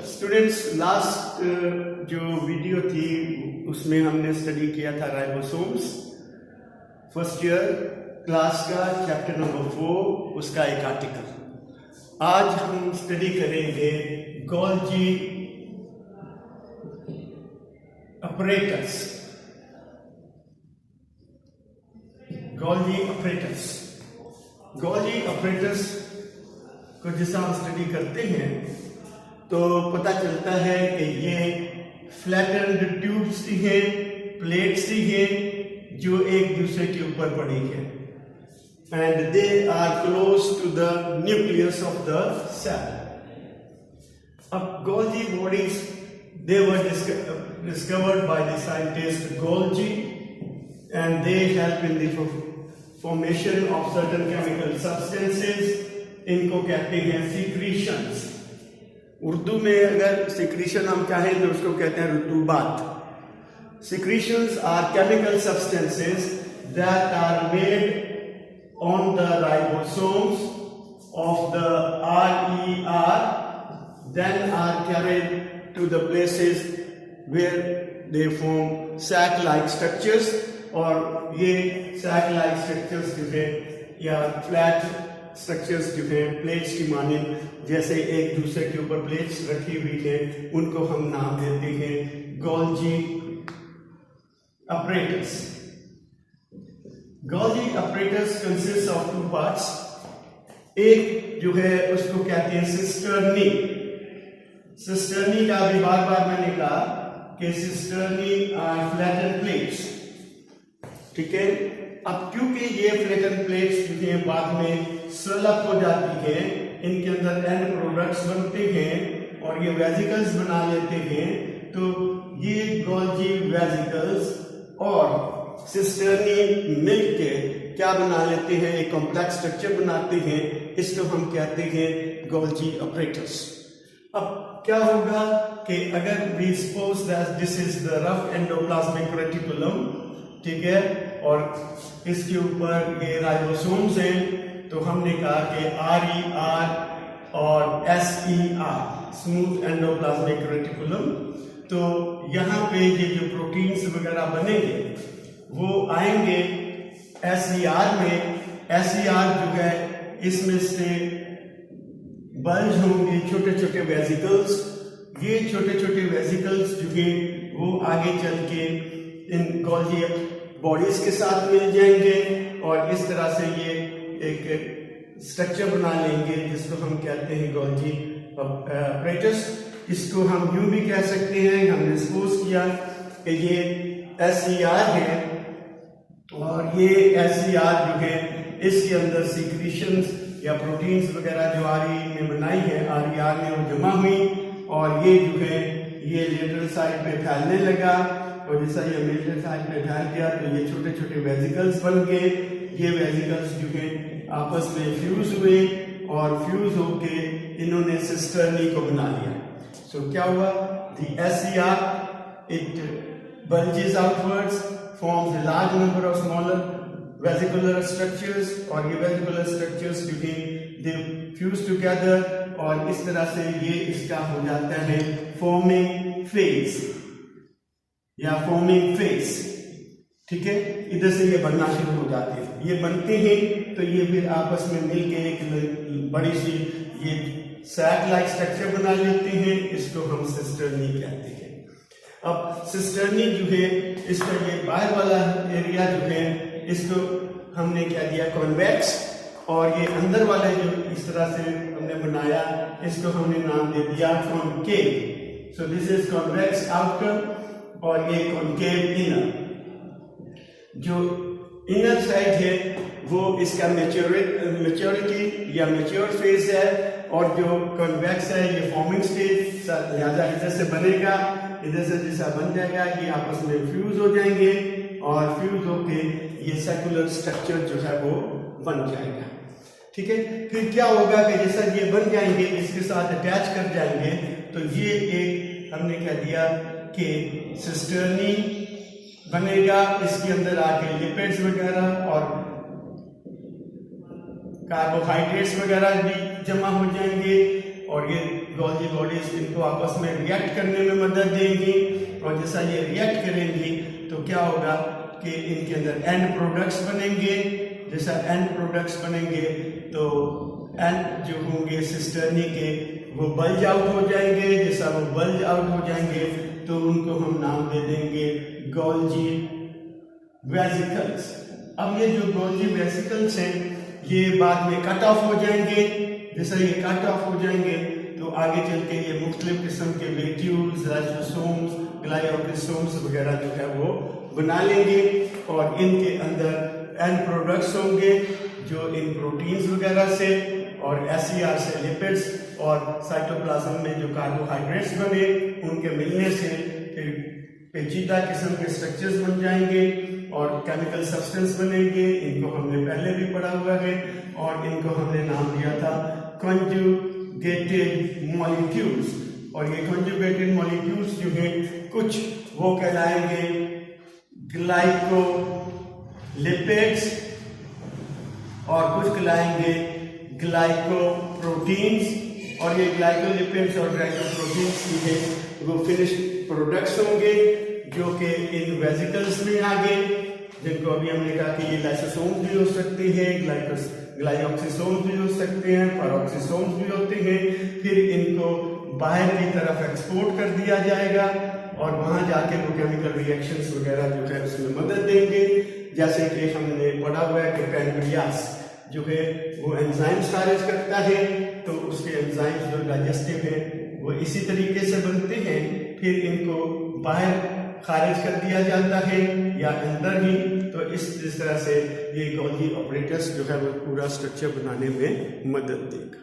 Students, last जो video थी उसमें हमने स्टडी किया था राइबोसोम्स, फर्स्ट ईयर क्लास का चैप्टर नंबर 4, उसका एक आर्टिकल। आज हम स्टडी करेंगे गोल्जी अपरेटस। गोल्जी अपरेटस को जैसा हम स्टडी करते हैं तो पता चलता है कि ये फ्लैटेंड ट्यूब्स ही है, प्लेट्स ही है जो एक दूसरे के ऊपर पड़ी है, and they are close to the nucleus of the cell. अब Golgi bodies they were discovered by the scientist Golgi, and they help in the formation of certain chemical substances. इनको कहते हैं secretions। उर्दू में अगर secretion हम कहें तो उसको कहते हैं रुतूबात। Secretions are chemical substances that are made on the ribosomes of the RER, then are carried to the places where they form sac-like structures, और ये sac-like structures जो है या flat structures जो है प्लेट्स की मानिंद जैसे एक दूसरे के ऊपर प्लेट्स रखी हुई है, उनको हम नाम देते हैं Golgi apparatus। Golgi apparatus consists of two parts। एक जो है उसको कहते हैं सिस्टर्नी। सिस्टर्नी का भी बार बार मैंने कहा कि सिस्टर्नी आर फ्लैटन प्लेट्स, ठीक है। अब क्योंकि ये फ्लैटन प्लेट्स जो है बाद में स्वैलअप हो जाती है, इनके अंदर एंड प्रोडक्ट्स बनते हैं और ये वेजिकल्स बना लेते हैं, तो ये गोल्जी वेजिकल्स और सिस्टर्नी मिलके क्या बना लेते हैं, एक कॉम्प्लेक्स स्ट्रक्चर बनाते हैं। इसको हम कहते हैं गोल्जी अपरेटस। अब क्या होगा कि अगर we suppose that this is the rough endoplasmic reticulum, ठीक है, और इसके ऊपर ये राइबोसोम्स हैं, तो हमने कहा कि RER और SER, स्मूथ एंडोप्लाज्मिक रेटिकुलम, तो यहाँ पे ये जो प्रोटीन्स वगैरह बनेंगे वो आएंगे SER में। SER जो है इसमें से बल्ज होंगे छोटे छोटे वेजिकल्स। ये छोटे छोटे वेजिकल्स जो है वो आगे चल के इन गोल्जी बॉडीज के साथ मिल जाएंगे और इस तरह से ये एक स्ट्रक्चर बना लेंगे जिसको हम कहते हैं गोल्जी अपरेटस। इसको हम यूं भी कह सकते हैं, हमने सपोज किया कि ये SER है और ये SER जो है इसके अंदर सीक्रेशंस या प्रोटीन्स वगैरह जो RE में बनाई है, RER में वो जमा हुई और ये जो है ये लेटरल साइड पे फैलने लगा, और जैसा ये लेटरल साइड पे फैल गया तो ये छोटे छोटे वेजिकल्स बन गए। ये वेजिकल्स जो है आपस में फ्यूज हुए और फ्यूज होके इन्होंने सिस्टर्नी को बना लिया। सो क्या हुआ, the SER it bulges outwards, forms a large number of smaller vesicular structures, और ये vesicular structures जो है they fuse together और इस तरह से ये इसका हो जाता है forming phase या forming phase, ठीक है। इधर से ये बनना शुरू हो जाते हैं, ये बनते हैं तो ये फिर आपस में मिलके एक बड़ी सी ये सैक लाइक स्ट्रक्चर बना लेते हैं, इसको हम सिस्टर्नी कहते हैं। अब सिस्टर्नी जो है इसका ये बाहर वाला एरिया जो है इसको हमने क्या दिया कॉन्वेक्स, और ये अंदर वाले जो इस तरह से हमने बनाया इसको हमने नाम दे दिया concave. So this is convex outer और ये कॉनकेव इनर। जो इनर साइड है वो इसका मैच्योरिटी या मैच्योर फेज है, और जो कॉन्वेक्स है ये फॉर्मिंग स्टेज, लिहाजा इधर से बनेगा, इधर से जैसा बन जाएगा ये आपस में फ्यूज हो जाएंगे और फ्यूज होके ये सर्कुलर स्ट्रक्चर जो है वो बन जाएगा, ठीक है। फिर क्या होगा कि जैसा ये बन जाएंगे इसके साथ अटैच कर जाएंगे, तो ये एक हमने कह दिया कि सिस्टर्नी बनेगा। इसके अंदर आके लिपिड्स वगैरह और कार्बोहाइड्रेट्स वगैरह भी जमा हो जाएंगे और ये गोल्जी बॉडीज इनको आपस में रिएक्ट करने में मदद देंगी, और जैसा ये रिएक्ट करेंगी तो क्या होगा कि इनके अंदर एंड प्रोडक्ट्स बनेंगे। जैसा एंड प्रोडक्ट्स बनेंगे तो एंड जो होंगे सिस्टर्नी के वो बल्ज आउट हो जाएंगे। जैसा वो बल्ज आउट हो जाएंगे तो उनको हम नाम दे देंगे गोल्जी वेसिकल्स। अब ये जो गोल्जी वेसिकल्स हैं ये बाद में कट ऑफ हो जाएंगे। जैसा ये कट ऑफ हो जाएंगे तो आगे चल के ये मुख्तलिफ किस्म के वेट्यूल्स, लाइसोसोम्स, ग्लाइकोक्रिसोम्स वगैरह जो है वो बना लेंगे, और इनके अंदर एंड प्रोडक्ट्स होंगे जो इन प्रोटीन्स वगैरह से और एसईआर से लिपिड्स और साइटोप्लाज्म में जो कार्बोहाइड्रेट्स बने उनके मिलने से फिर पेचीदा किस्म के स्ट्रक्चर्स बन जाएंगे और केमिकल सब्सटेंस बनेंगे। इनको हमने पहले भी पढ़ा हुआ है और इनको हमने नाम दिया था कॉन्जुगेटेड मॉलिक्यूल्स। और ये कॉन्जुगेटेड मॉलिक्यूल्स जो हैं कुछ वो कहलाएंगे ग्लाइकोलिपिड्स और कुछ कहलाएंगे ग्लाइकोप्रोटीन्स। और ये ग्लाइकोलिपिड्स और ग्लाइकोप्रोटीन्स की है वो फिनिश्ड प्रोडक्ट्स होंगे जो कि इन वेसिकल्स में आ गए, जिनको अभी हमने कहा कि ये लाइसोसोम्स भी हो सकते हैं, ग्लाइऑक्सिसोम्स भी हो सकते हैं, पैरोक्सिसोम्स भी होते हैं। फिर इनको बाहर की तरफ एक्सपोर्ट कर दिया जाएगा और वहां जाके वो केमिकल रिएक्शंस वगैरह जो है उसमें मदद देंगे। जैसे कि हमने पढ़ा हुआ है कि पैनक्रियास जो है वो एंजाइम्स खारिज करता है, तो उसके एंजाइम्स जो डाइजेस्टिव है वो इसी तरीके से बनते हैं। फिर इनको बाहर खारिज कर दिया जाता है या अंदर ही। तो इस तरह से ये गोल्जी ऑपरेटर्स जो है वो पूरा स्ट्रक्चर बनाने में मदद देगा।